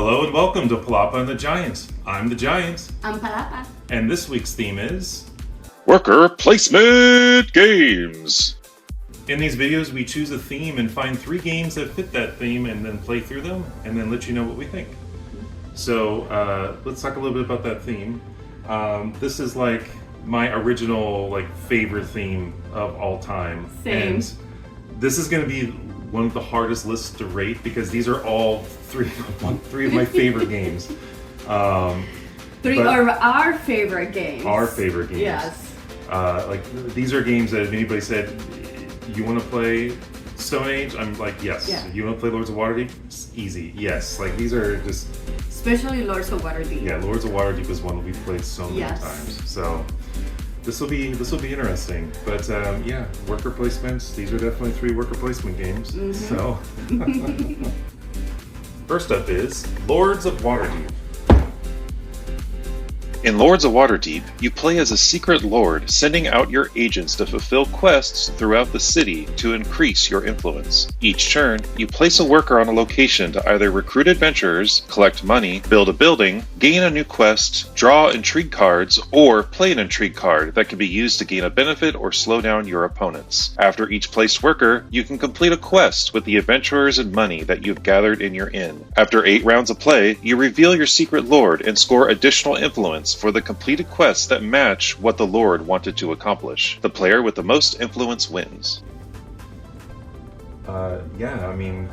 Hello and welcome to Palapa and the Giant. I'm the Giant. I'm Palapa. And this week's theme is... Worker Placement Games! In these videos, we choose a theme and find 3 games that fit that theme and then play through them and then let you know what we think. So, let's talk a little bit about that theme. This is like my original favorite theme of all time. Same. And this is going to be one of the hardest lists to rate because these are all three of my favorite games. Three are our favorite games. Our favorite games. Yes. These are games that if anybody said, you want to play Stone Age? I'm like, yes. Yeah. You want to play Lords of Waterdeep? It's easy. Yes. These are just... Especially Lords of Waterdeep. Yeah, Lords of Waterdeep is one we've played so many times. So this will be interesting. But yeah, worker placements. These are definitely 3 worker placement games. Mm-hmm. So first up is Lords of Waterdeep. In Lords of Waterdeep, you play as a secret lord, sending out your agents to fulfill quests throughout the city to increase your influence. Each turn, you place a worker on a location to either recruit adventurers, collect money, build a building, gain a new quest, draw intrigue cards, or play an intrigue card that can be used to gain a benefit or slow down your opponents. After each placed worker, you can complete a quest with the adventurers and money that you've gathered in your inn. After 8 rounds of play, you reveal your secret lord and score additional influence for the completed quests that match what the Lord wanted to accomplish. The player with the most influence wins. Yeah, I mean,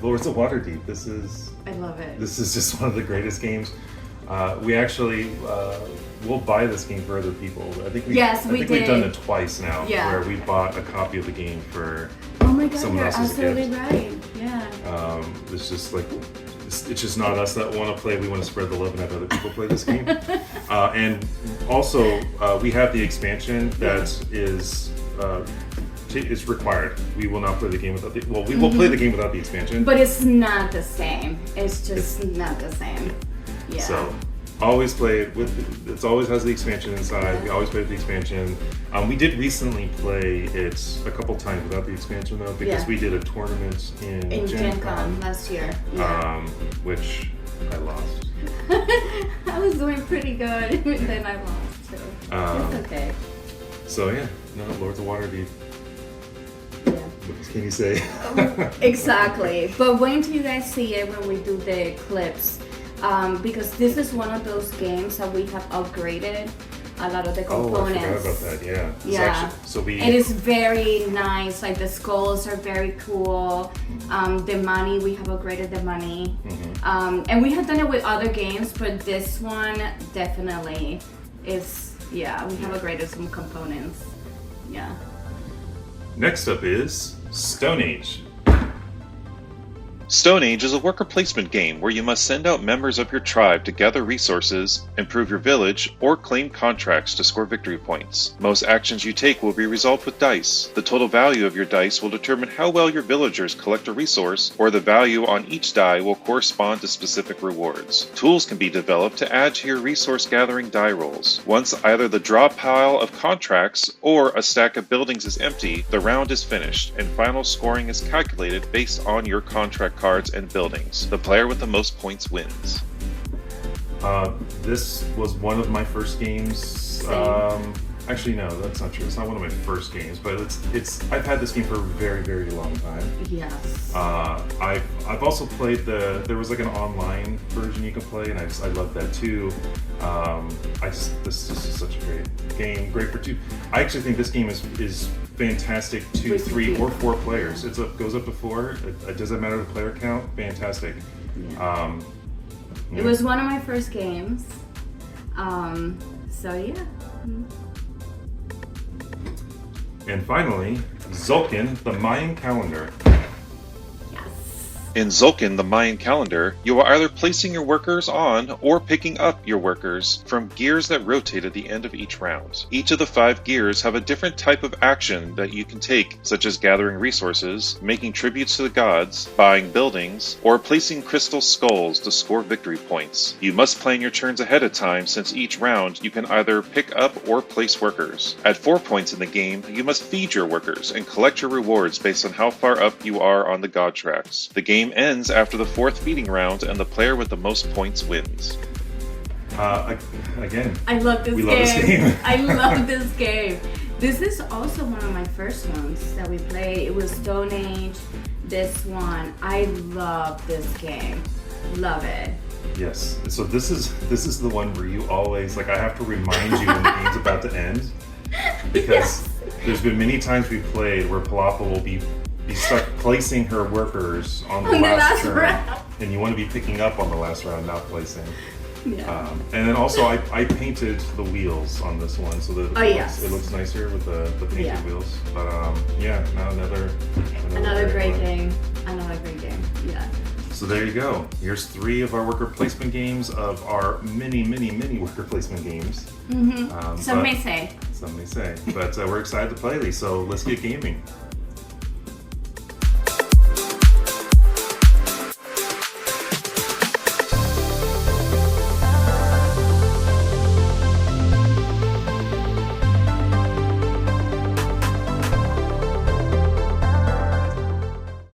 Lords of Waterdeep. This is... I love it. This is just one of the greatest games. We actually we'll buy this game for other people. I think we've done it twice now, where we bought a copy of the game for someone else's gift. Absolutely right. Yeah. It's just it's just not us that want to play. We want to spread the love and have other people play this game. And also, we have the expansion that is required. We will not play the game without we will play the game without the expansion. But it's not the same. It's just not the same. Yeah. So always play it with. It always has the expansion inside. We always play with the expansion. We did recently play it a couple times without the expansion though, because we did a tournament in Gen Con last year. Yeah. Which I lost. I was doing pretty good, and then I lost too. It's okay. So yeah, no, Lords of Waterdeep. Yeah. What can you say? Exactly. But wait till you guys see it when we do the clips. Because this is one of those games that we have upgraded a lot of the components. Oh, I forgot about that, yeah. Yeah. It is very nice. Like the skulls are very cool. The money, we have upgraded the money. Mm-hmm. And we have done it with other games, but this one definitely is, we have upgraded some components. Yeah. Next up is Stone Age. Stone Age is a worker placement game where you must send out members of your tribe to gather resources, improve your village, or claim contracts to score victory points. Most actions you take will be resolved with dice. The total value of your dice will determine how well your villagers collect a resource, or the value on each die will correspond to specific rewards. Tools can be developed to add to your resource gathering die rolls. Once either the draw pile of contracts or a stack of buildings is empty, the round is finished, and final scoring is calculated based on your contract cards and buildings. The player with the most points wins. This was one of my first games. Actually, no, that's not true. It's not one of my first games, but I've had this game for a very, very long time. Yes. I've also played there was an online version you can play, and I love that too. This is such a great game. Great for 2. I actually think this game is fantastic 2, 3, or 4 players. Goes up to 4. It doesn't matter the player count. Fantastic. Yeah. It was one of my first games. So yeah. And finally, Zulkin, the Mayan calendar. In Zulkin, the Mayan calendar, you are either placing your workers on or picking up your workers from gears that rotate at the end of each round. Each of the 5 gears have a different type of action that you can take, such as gathering resources, making tributes to the gods, buying buildings, or placing crystal skulls to score victory points. You must plan your turns ahead of time, since each round you can either pick up or place workers. At 4 points in the game, you must feed your workers and collect your rewards based on how far up you are on the god tracks. The game game ends after the 4th feeding round, and the player with the most points wins. Again, I love this we game. love this game. I love this game. This is also one of my first ones that we played. It was Stone Age. This one, I love this game. Love it. Yes. So this is the one where you always I have to remind you when the game's about to end, because there's been many times we've played where Palapa will be stuck placing her workers on the last turn, round. and you want to be picking up on the last round, not placing. Yeah. And then also I painted the wheels on this one so that it looks nicer with the painted wheels. But now another great game. Another great game. Yeah. So there you go. Here's 3 of our worker placement games of our many worker placement games. Some may say. Some may say. But we're excited to play these, so let's get gaming.